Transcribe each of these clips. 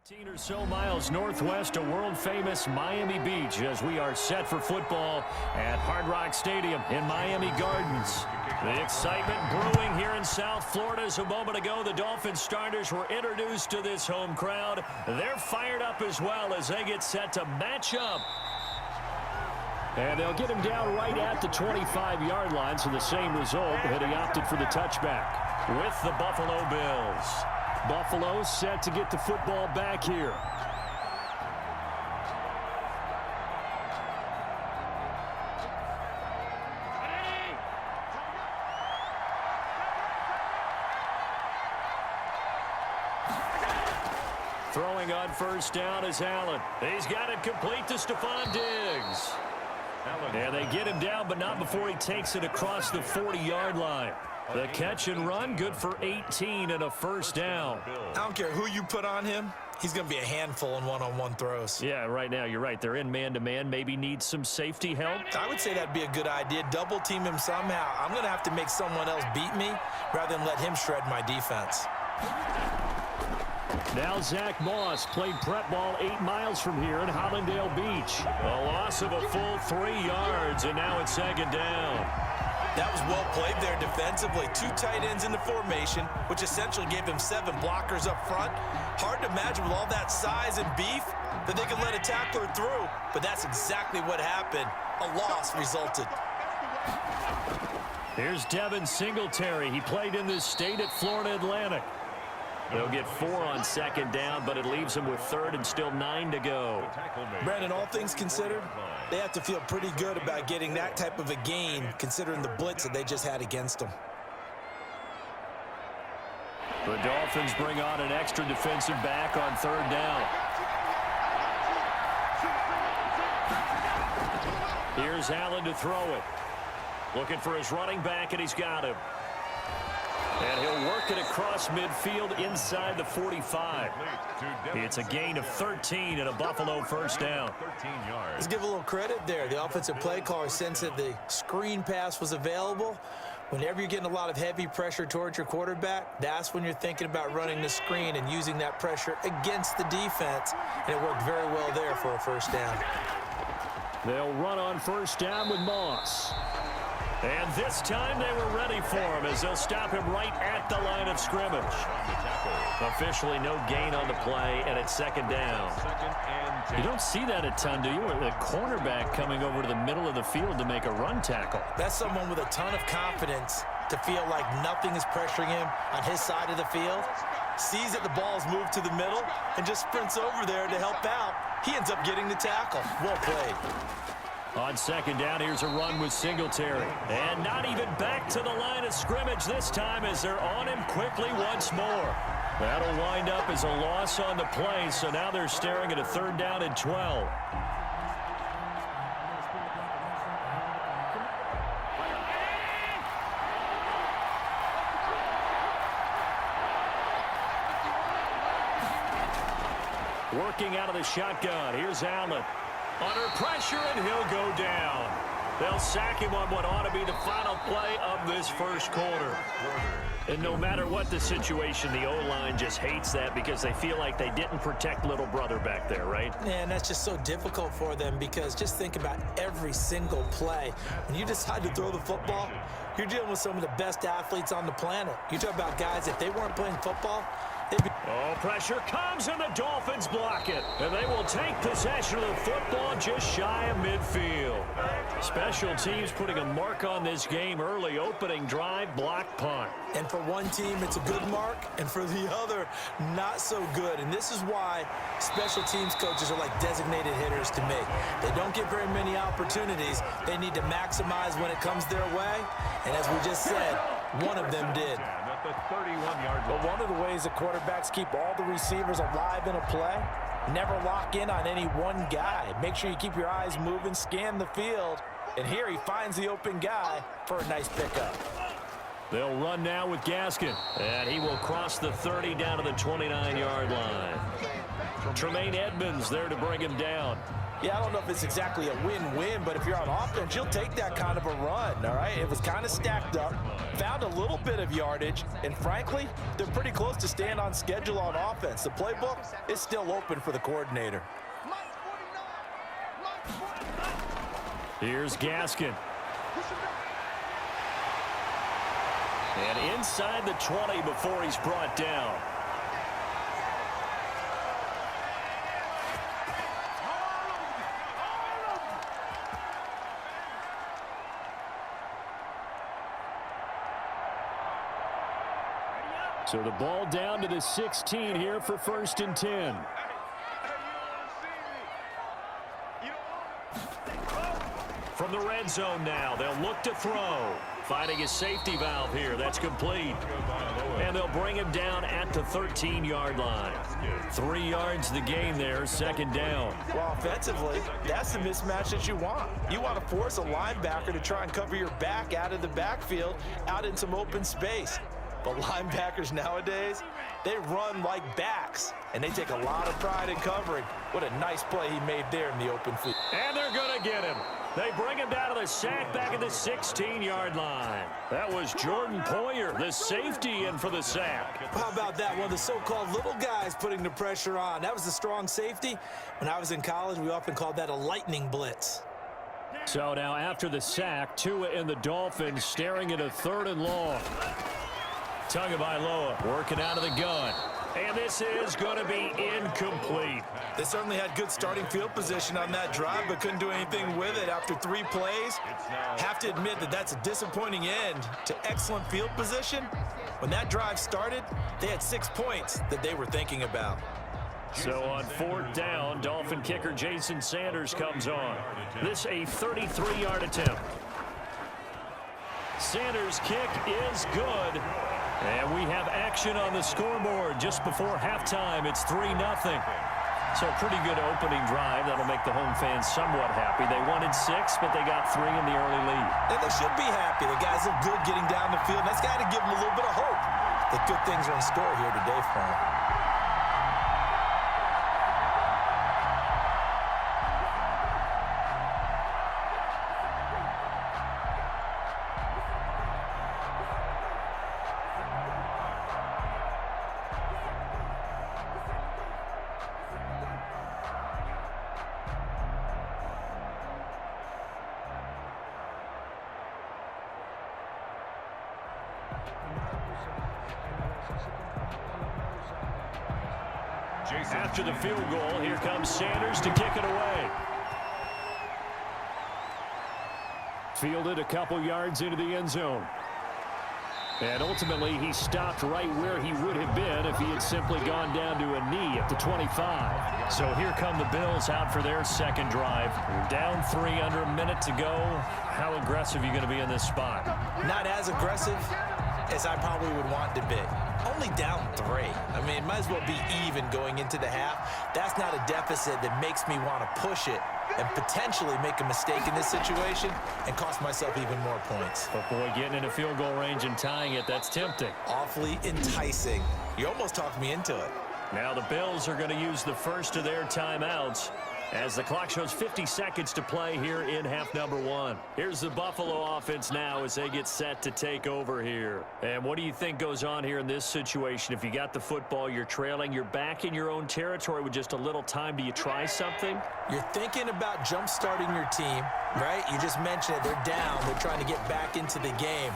15 or so miles northwest of world-famous Miami Beach as we are set for football at Hard Rock Stadium in Miami Gardens. The excitement brewing here in South Florida as a moment ago the Dolphins starters were introduced to this home crowd. They're fired up as well as they get set to match up. And they'll get him down right at the 25-yard line, so the same result, but he opted for the touchback with the Buffalo Bills. Buffalo set to get the football back here. Throwing on first down is Allen. He's got it complete to Stephon Diggs. And they get him down, but not before he takes it across the 40-yard line. The catch and run, good for 18 and a first down. I don't care who you put on him. He's going to be a handful in one-on-one throws. Yeah, right now, you're right. They're in man-to-man. Maybe need some safety help. I would say that'd be a good idea. Double team him somehow. I'm going to have to make someone else beat me rather than let him shred my defense. Now Zach Moss played prep ball 8 miles from here in Hollandale Beach. A loss of a full 3 yards, and now it's second down. That was well played there defensively. 2 tight ends in the formation, which essentially gave him 7 blockers up front. Hard to imagine with all that size and beef that they could let a tackler through, but that's exactly what happened. A loss resulted. Here's Devin Singletary. He played in this state at Florida Atlantic. They'll get 4 on second down, but it leaves them with third and still 9 to go. Brandon, all things considered, they have to feel pretty good about getting that type of a gain, considering the blitz that they just had against them. The Dolphins bring on an extra defensive back on third down. Here's Allen to throw it. Looking for his running back, and he's got him. And he'll work it across midfield inside the 45. It's a gain of 13 and a Buffalo first down. Let's give a little credit there. The offensive play caller sensed that the screen pass was available. Whenever you're getting a lot of heavy pressure towards your quarterback, that's when you're thinking about running the screen and using that pressure against the defense. And it worked very well there for a first down. They'll run on first down with Moss. And this time they were ready for him as they'll stop him right at the line of scrimmage. Officially no gain on the play, and it's second down. You don't see that a ton, do you? The cornerback coming over to the middle of the field to make a run tackle. That's someone with a ton of confidence to feel like nothing is pressuring him on his side of the field. Sees that the ball's moved to the middle and just sprints over there to help out. He ends up getting the tackle. Well played. On second down, here's a run with Singletary. And not even back to the line of scrimmage this time as they're on him quickly once more. That'll wind up as a loss on the play, so now they're staring at a third down and 12. Working out of the shotgun, here's Allen. Under pressure, and he'll go down. They'll sack him on what ought to be the final play of this first quarter. And no matter what the situation, the O-line just hates that because they feel like they didn't protect little brother back there, right? Man, that's just so difficult for them because just think about every single play. When you decide to throw the football, you're dealing with some of the best athletes on the planet. You talk about guys, if they weren't playing football, oh, pressure comes, and the Dolphins block it. And they will take possession of the football just shy of midfield. Special teams putting a mark on this game early. Opening drive, block punt. And for one team, it's a good mark, and for the other, not so good. And this is why special teams coaches are like designated hitters to me. They don't get very many opportunities. They need to maximize when it comes their way. And as we just said, one of them did. But one of the ways that quarterbacks keep all the receivers alive in a play, never lock in on any one guy. Make sure you keep your eyes moving, scan the field. And here he finds the open guy for a nice pickup. They'll run now with Gaskin. And he will cross the 30 down to the 29-yard line. Tremaine Edmonds there to bring him down. Yeah, I don't know if it's exactly a win-win, but if you're on offense, you'll take that kind of a run, all right? It was kind of stacked up, found a little bit of yardage, and frankly, they're pretty close to staying on schedule on offense. The playbook is still open for the coordinator. Here's Gaskin. And inside the 20 before he's brought down. So the ball down to the 16 here for 1st and 10. From the red zone now, they'll look to throw. Finding his safety valve here. That's complete. And they'll bring him down at the 13-yard line. 3 yards the gain there, 2nd down. Well, offensively, that's the mismatch that you want. You want to force a linebacker to try and cover your back out of the backfield, out in some open space. But linebackers nowadays, they run like backs, and they take a lot of pride in covering. What a nice play he made there in the open field. And they're going to get him. They bring him down to the sack back at the 16-yard line. That was Jordan Poyer, the safety, in for the sack. How about that? One of the so-called little guys putting the pressure on. That was the strong safety. When I was in college, we often called that a lightning blitz. So now after the sack, Tua and the Dolphins staring at a 3rd and long. Tagovailoa working out of the gun. And this is going to be incomplete. They certainly had good starting field position on that drive, but couldn't do anything with it after 3 plays. Have to admit that that's a disappointing end to excellent field position. When that drive started, they had 6 points that they were thinking about. So on 4th down, Dolphin kicker Jason Sanders comes on. This a 33-yard attempt. Sanders' kick is good. And we have action on the scoreboard just before halftime. It's 3-0. So a pretty good opening drive. That'll make the home fans somewhat happy. They wanted 6, but they got 3 in the early lead. And they should be happy. The guys look good getting down the field. That's got to give them a little bit of hope that good things are in store here today for them. After the field goal, here comes Sanders to kick it away. Fielded a couple yards into the end zone. And ultimately, he stopped right where he would have been if he had simply gone down to a knee at the 25. So here come the Bills out for their 2nd drive. Down 3, under a minute to go. How aggressive are you going to be in this spot? Not as aggressive as I probably would want to be. Only down 3. I mean, might as well be even going into the half. That's not a deficit that makes me want to push it and potentially make a mistake in this situation and cost myself even more points. But boy, getting in a field goal range and tying it, that's tempting. Awfully enticing. You almost talked me into it. Now the Bills are going to use the first of their timeouts as the clock shows 50 seconds to play here in half number 1. Here's the Buffalo offense now as they get set to take over here. And what do you think goes on here in this situation? If you got the football, you're trailing, you're back in your own territory with just a little time. Do you try something? You're thinking about jump-starting your team, right? You just mentioned it. They're down. They're trying to get back into the game.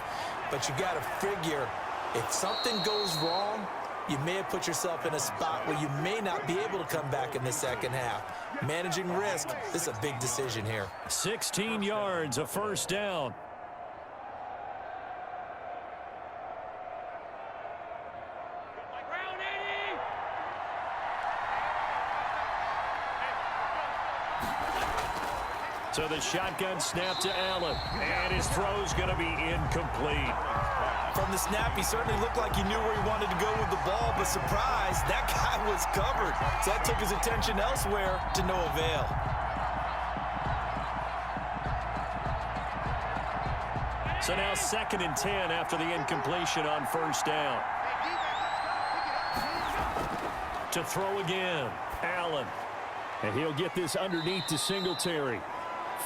But you got to figure if something goes wrong, you may have put yourself in a spot where you may not be able to come back in the second half. Managing risk, this is a big decision here. 16 yards, a 1st down. So the shotgun snap to Allen, and his throw's going to be incomplete. From the snap, he certainly looked like he knew where he wanted to go with the ball, but surprise, that guy was covered. So that took his attention elsewhere to no avail. So now 2nd and 10 after the incompletion on 1st down. To throw again, Allen. And he'll get this underneath to Singletary.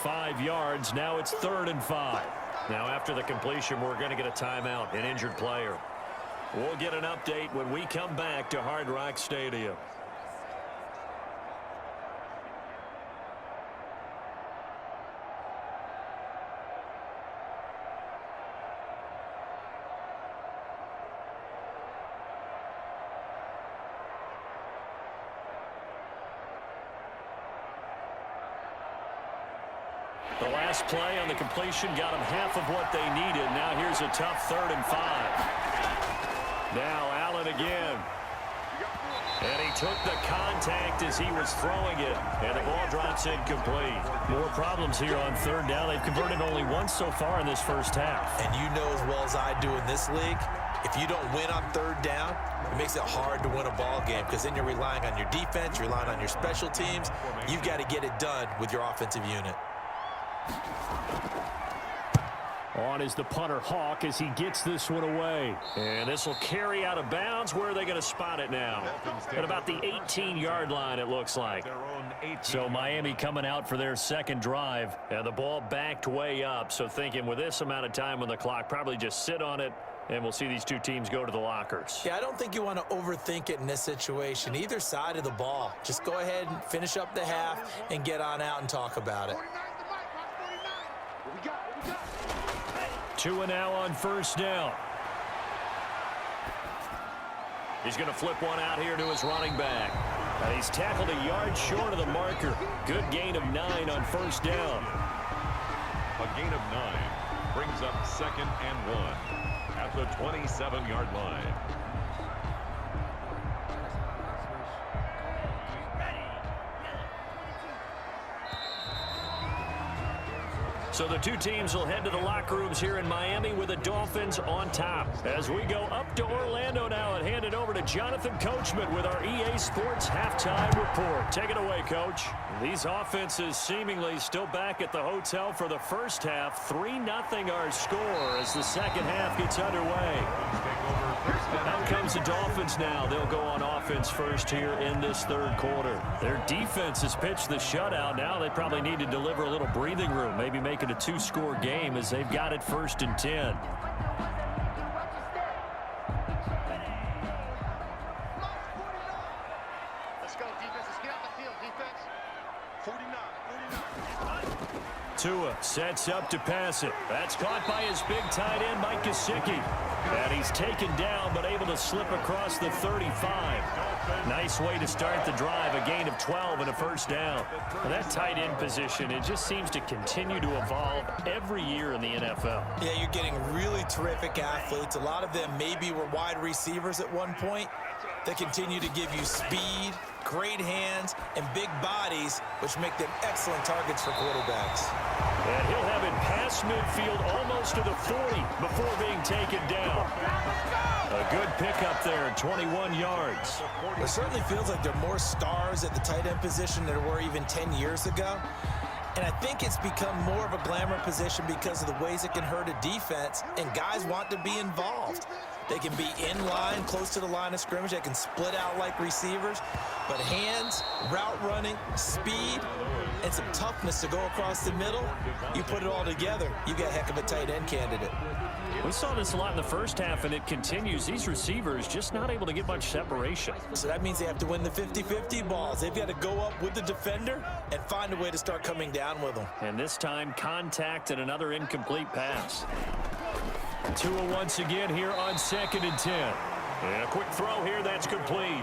5 yards. Now it's 3rd and 5. Now after the completion, we're going to get a timeout, an injured player. We'll get an update when we come back to Hard Rock Stadium. The last play on the completion got them half of what they needed. Now here's a tough 3rd and 5. Now Allen again. And he took the contact as he was throwing it. And the ball drops incomplete. More problems here on 3rd down. They've converted only once so far in this first half. And you know as well as I do in this league, if you don't win on 3rd down, it makes it hard to win a ball game because then you're relying on your defense, you're relying on your special teams. You've got to get it done with your offensive unit. On is the punter Hawk as he gets this one away. And this will carry out of bounds. Where are they going to spot it now? At about the 18-yard line, it looks like. So Miami coming out for their second drive. And the ball backed way up. So thinking with this amount of time on the clock, probably just sit on it. And we'll see these two teams go to the lockers. Yeah, I don't think you want to overthink it in this situation. Either side of the ball. Just go ahead and finish up the half and get on out and talk about it. Tua now on 1st down. He's going to flip one out here to his running back. And he's tackled a yard short of the marker. Good gain of 9 on 1st down. A gain of 9 brings up 2nd and 1 at the 27-yard line. So the two teams will head to the locker rooms here in Miami with the Dolphins on top. As we go up to Orlando now and hand it over to Jonathan Coachman with our EA Sports Halftime Report. Take it away, Coach. These offenses seemingly still back at the hotel for the first half. 3-0 our score as the second half gets underway. Out comes the Dolphins now. They'll go on offense first here in this 3rd quarter. Their defense has pitched the shutout. Now they probably need to deliver a little breathing room, maybe make it a 2-score game as they've got it 1st and 10. Let's go, defense. Let's get out the field, defense. 49. Tua sets up to pass it. That's caught by his big tight end, Mike Gesicki. And he's taken down, but able to slip across the 35. Nice way to start the drive. A gain of 12 and a 1st down. And that tight end position, it just seems to continue to evolve every year in the NFL. Yeah, you're getting really terrific athletes. A lot of them maybe were wide receivers at one point. They continue to give you speed, great hands, and big bodies, which make them excellent targets for quarterbacks. And he'll have it past midfield almost to the 40 before being taken down. A good pickup there, 21 yards. It certainly feels like there are more stars at the tight end position than there were even 10 years ago. And I think it's become more of a glamour position because of the ways it can hurt a defense, and guys want to be involved. They can be in line, close to the line of scrimmage. They can split out like receivers. But hands, route running, speed, and some toughness to go across the middle, you put it all together, you get a heck of a tight end candidate. We saw this a lot in the first half, and it continues. These receivers just not able to get much separation. So that means they have to win the 50-50 balls. They've got to go up with the defender and find a way to start coming down with them. And this time, contact and another incomplete pass. Tua once again here on 2nd and 10. And a quick throw here, that's complete.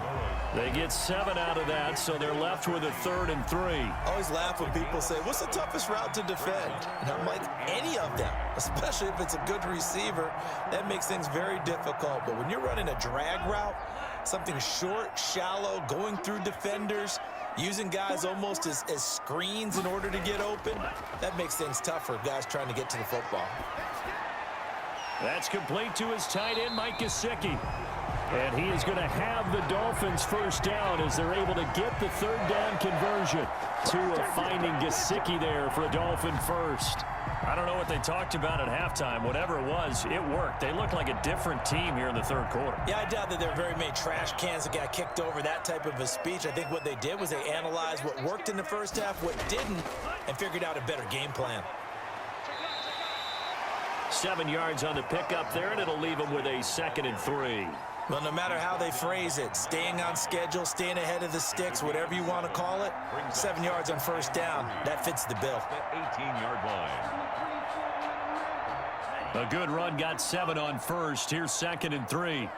They get 7 out of that, so they're left with a 3rd and 3. I always laugh when people say, what's the toughest route to defend? And I'm like, any of them, especially if it's a good receiver. That makes things very difficult. But when you're running a drag route, something short, shallow, going through defenders, using guys almost as screens in order to get open, that makes things tough for guys trying to get to the football. That's complete to his tight end, Mike Gesicki. And he is going to have the Dolphins first down as they're able to get the third down conversion. Tua finding Gesicki there for a Dolphin first. I don't know what they talked about at halftime. Whatever it was, it worked. They look like a different team here in the third quarter. Yeah, I doubt that there are very many trash cans that got kicked over, that type of a speech. I think what they did was they analyzed what worked in the first half, what didn't, and figured out a better game plan. 7 yards on the pickup there, and it'll leave them with a 2nd and 3. Well, no matter how they phrase it, staying on schedule, staying ahead of the sticks, whatever you want to call it, 7 yards on first down, that fits the bill. 18-yard line. A good run, got 7 on first. Here's 2nd and 3.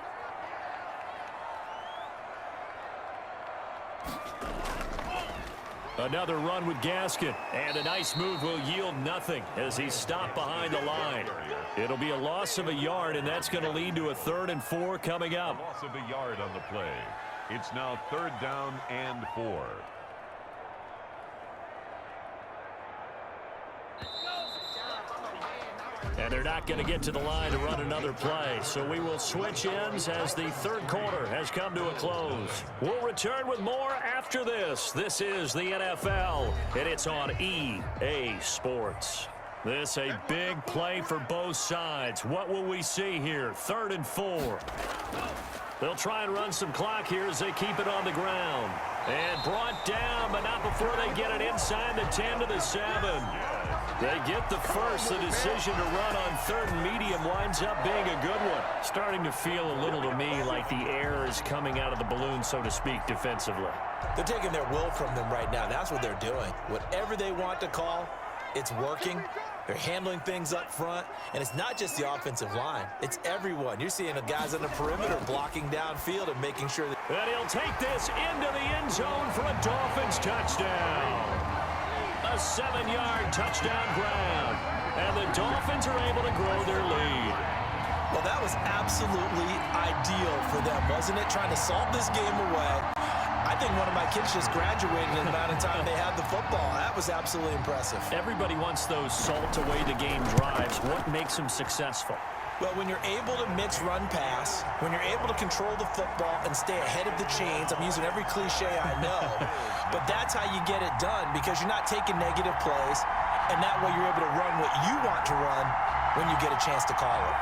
Another run with Gaskin, and a nice move will yield nothing as he's stopped behind the line. It'll be a loss of a yard, and that's going to lead to a 3rd and 4 coming up. Loss of a yard on the play. It's now 3rd down and 4. And they're not going to get to the line to run another play. So we will switch ends as the third quarter has come to a close. We'll return with more after this. This is the NFL, and it's on EA Sports. This a big play for both sides. What will we see here? 3rd and 4. They'll try and run some clock here as they keep it on the ground. And brought down, but not before they get it inside the 10 to the 7. They get the first. The decision to run on 3rd and medium winds up being a good one. Starting to feel a little to me like the air is coming out of the balloon, so to speak, defensively. They're taking their will from them right now. That's what they're doing. Whatever they want to call, it's working. They're handling things up front, and it's not just the offensive line. It's everyone. You're seeing the guys on the perimeter blocking downfield and making sure that... And he'll take this into the end zone for a Dolphins touchdown. A 7-yard touchdown grab, and the Dolphins are able to grow their lead. Well, that was absolutely ideal for them, wasn't it? Trying to solve this game away. I think one of my kids just graduated in the amount of time they had the football. That was absolutely impressive. Everybody wants those salt-away-the-game drives. What makes them successful? Well, when you're able to mix run pass, when you're able to control the football and stay ahead of the chains, I'm using every cliche I know, but that's how you get it done because you're not taking negative plays, and that way you're able to run what you want to run when you get a chance to call it.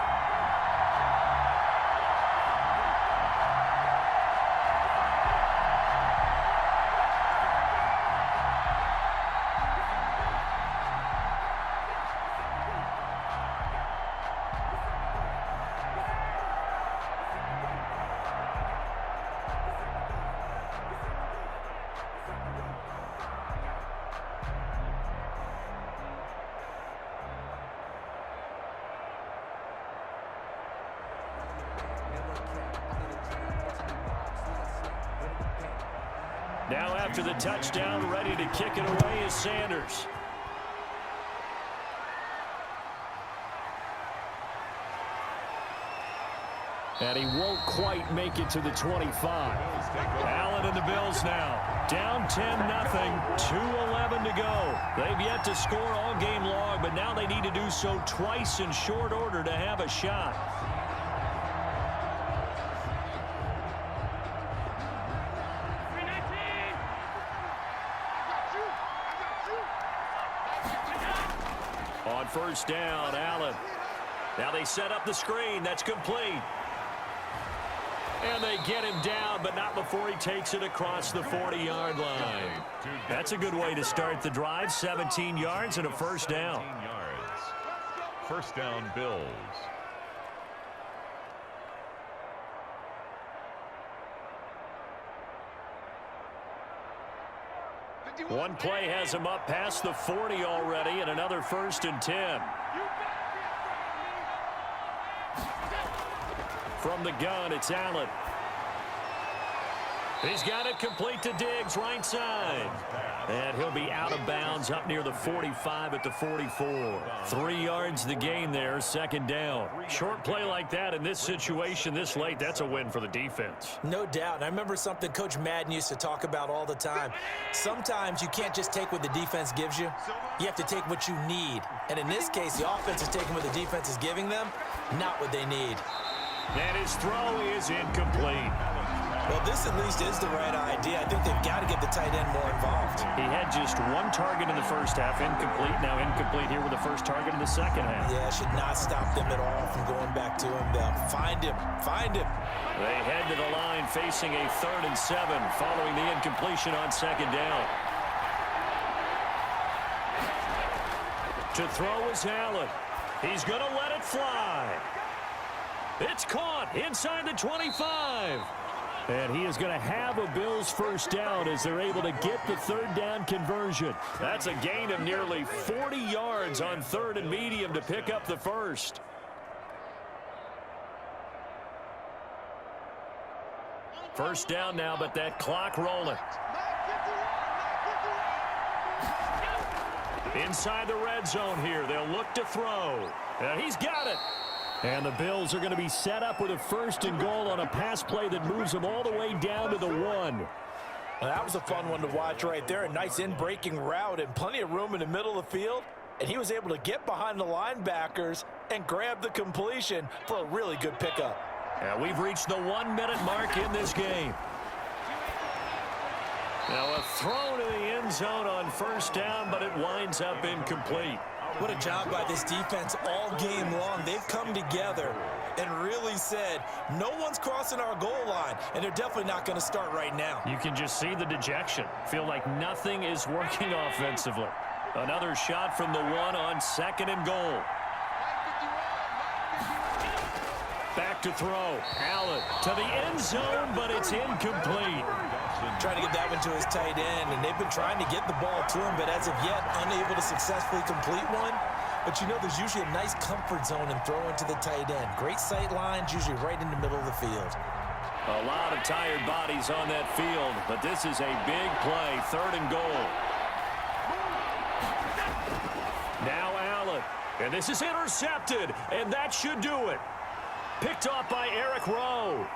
Now after the touchdown, ready to kick it away is Sanders. And he won't quite make it to the 25. Allen and the Bills now. Down 10-0, 2:11 to go. They've yet to score all game long, but now they need to do so twice in short order to have a shot. On first down, Allen. Now they set up the screen. That's complete. And they get him down, but not before he takes it across the 40-yard line. That's a good way to start the drive. 17 yards and a first down. 17 yards. First down, Bills. One play has him up past the 40 already, and another 1st and 10. From the gun, it's Allen. He's got it complete to Diggs, right side. And he'll be out of bounds up near the 45 at the 44. 3 yards the gain there, 2nd down. Short play like that in this situation this late, that's a win for the defense. No doubt. And I remember something Coach Madden used to talk about all the time. Sometimes you can't just take what the defense gives you. You have to take what you need. And in this case, the offense is taking what the defense is giving them, not what they need. And his throw is incomplete. Well, this at least is the right idea. I think they've got to get the tight end more involved. He had just one target in the first half, incomplete. Now incomplete here with the first target in the second half. Yeah, should not stop them at all from going back to him. They'll find him. Find him. They head to the line facing a 3rd and 7 following the incompletion on second down. To throw is Allen. He's going to let it fly. It's caught inside the 25. And he is going to have a Bills first down as they're able to get the 3rd down conversion. That's a gain of nearly 40 yards on 3rd and medium to pick up the first. First down now, but that clock rolling. Inside the red zone here. They'll look to throw. And he's got it. And the Bills are going to be set up with a 1st and goal on a pass play that moves them all the way down to the 1. Well, that was a fun one to watch right there. A nice in-breaking route and plenty of room in the middle of the field. And he was able to get behind the linebackers and grab the completion for a really good pickup. And we've reached the 1-minute mark in this game. Now a throw to the end zone on first down, but it winds up incomplete. What a job by this defense all game long. They've come together and really said, no one's crossing our goal line, and they're definitely not going to start right now. You can just see the dejection. Feel like nothing is working offensively. Another shot from the 1 on 2nd and goal. Back to throw. Allen to the end zone, but it's incomplete. Trying to get that one to his tight end, and they've been trying to get the ball to him, but as of yet, unable to successfully complete one. But you know, there's usually a nice comfort zone in throwing to the tight end. Great sight lines, usually right in the middle of the field. A lot of tired bodies on that field, but this is a big play, 3rd and goal. Now Allen, and this is intercepted, and that should do it. Picked off by Eric Rowe.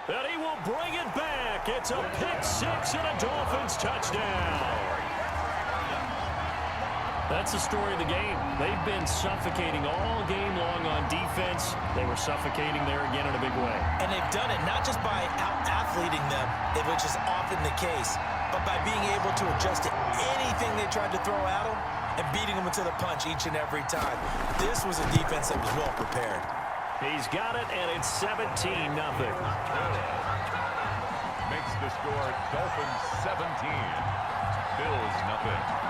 And he will bring it back. It's a pick-6 and a Dolphins touchdown. That's the story of the game. They've been suffocating all game long on defense. They were suffocating there again in a big way. And they've done it not just by out-athleting them, which is often the case, but by being able to adjust to anything they tried to throw at them and beating them into the punch each and every time. This was a defense that was well prepared. He's got it, and it's 17-0. Makes the score Dolphins 17, Bills nothing.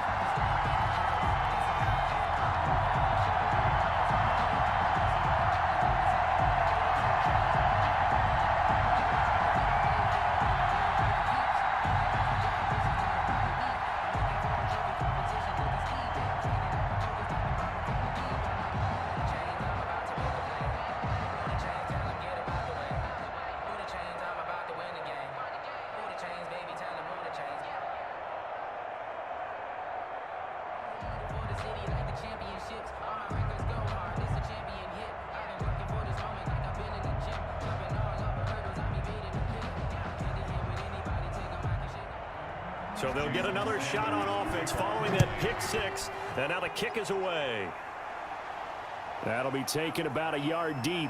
So they'll get another shot on offense following that pick-6, and now the kick is away. That'll be taken about a yard deep.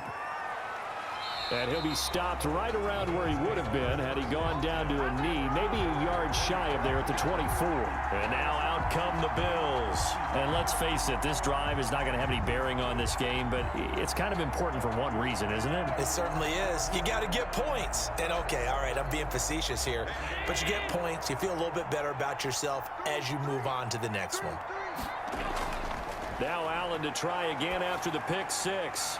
And he'll be stopped right around where he would have been had he gone down to a knee, maybe a yard shy of there at the 24. And now out come the Bills. And let's face it, this drive is not going to have any bearing on this game, but it's kind of important for one reason, isn't it? It certainly is. You got to get points. And okay, all right, I'm being facetious here, but you get points, you feel a little bit better about yourself as you move on to the next one. Now Allen to try again after the pick-6.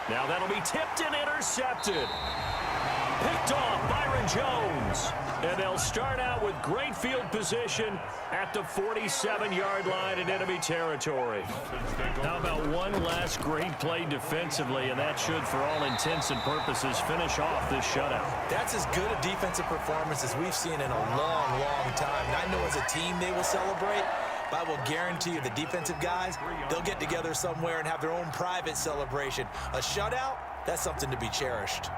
Now that'll be tipped and intercepted. Picked off Byron Jones. And they'll start out with great field position at the 47-yard line in enemy territory. How about one last great play defensively, and that should, for all intents and purposes, finish off this shutout. That's as good a defensive performance as we've seen in a long, long time. And I know as a team they will celebrate, but I will guarantee you the defensive guys, they'll get together somewhere and have their own private celebration. A shutout, that's something to be cherished.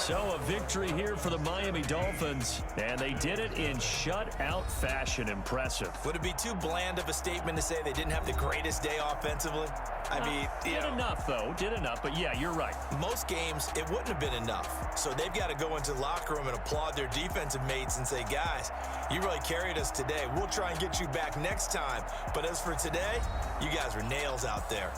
So a victory here for the Miami Dolphins, and they did it in shutout fashion. Impressive. Would it be too bland of a statement to say they didn't have the greatest day offensively? I mean, did enough, though. Did enough, but yeah, you're right. Most games, it wouldn't have been enough. So they've got to go into the locker room and applaud their defensive mates and say, guys, you really carried us today. We'll try and get you back next time. But as for today, you guys were nails out there.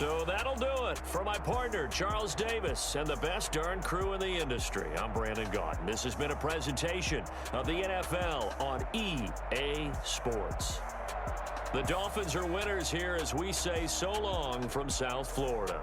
So that'll do it for my partner, Charles Davis, and the best darn crew in the industry. I'm Brandon Gaudin. This has been a presentation of the NFL on EA Sports. The Dolphins are winners here as we say so long from South Florida.